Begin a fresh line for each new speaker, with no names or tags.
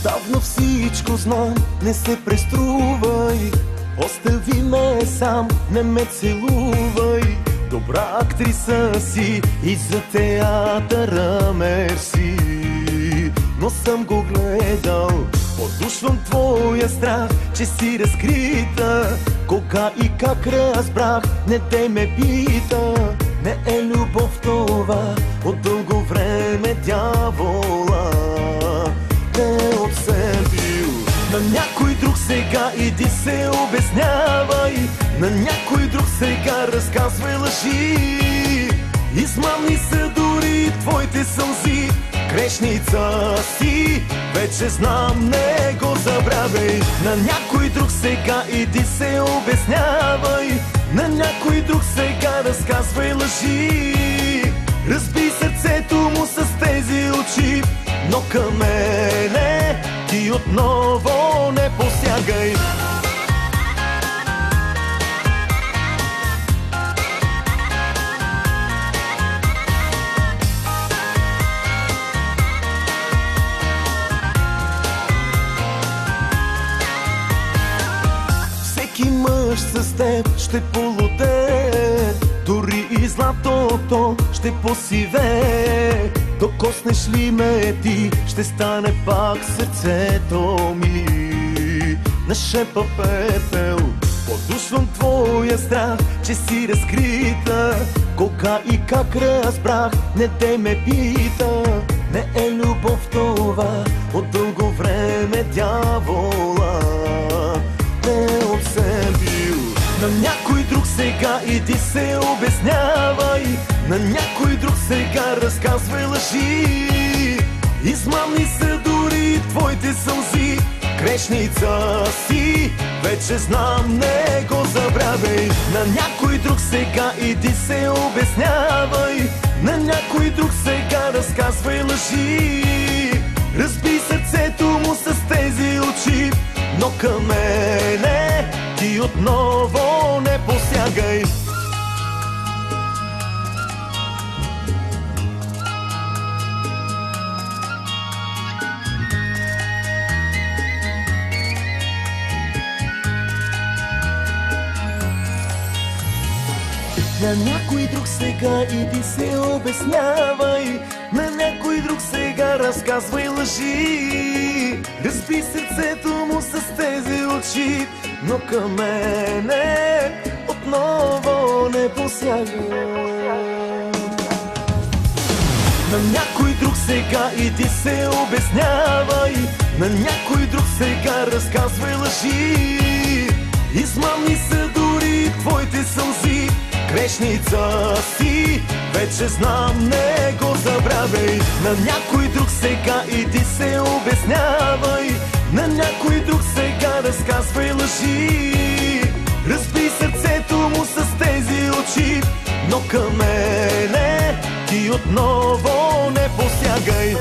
Давно всичко знам, не се преструвай. Остави ме сам, не ме целувай. Добра актриса си и за театъра мерси. Но съм го гледал, подушвам твоя страх, че си разкрита. Кога и как разбрах, не те ме пита. Не е любов това, от дълго време дявола те обсебил. На някой друг сега иди се обяснявай, на някой друг сега разказвай лъжи. Измамни са дори твоите сълзи, грешница си, вече знам, не го забравяй. На някой друг сега иди се обяснявай, на някой друг сега разказвай лъжи. Разби сърцето му с тези очи, но към мене ти отново не посягай. Всеки мъж с теб ще полудее, дори и златото ще посивее. Докоснеш ли ме ти, ще стане пак сърцето ми на шепа пепел. Подушвам твоя страх, че си разкрита. Кога и как разбрах, не те ме пита. Не е любов това, от дълго време дявола те обсебил. На някой друг сега иди се обяснявай, на някой друг сега разказвай лъжи. Измамни са дори твоите сълзи, грешница си, вече знам, не го забравяй. На някой друг сега иди се обяснявай, на някой друг сега разказвай лъжи. Разби сърцето му с тези очи, но към мене ти отново не посягай. На някой друг сега иди се обяснявай, на някой друг сега разказвай лъжи. Разби сърцето му с тези очи, но към мене отново не посягай. На някой друг сега иди се обяснявай, на някой друг сега разказвай лъжи. Измамни са дори твоите сълзи, грешница си, вече знам, не го забравяй. На някой друг сега иди се обяснявай, на някой друг сега разказвай лъжи. Разби сърцето му с тези очи, но към мене ти отново не посягай.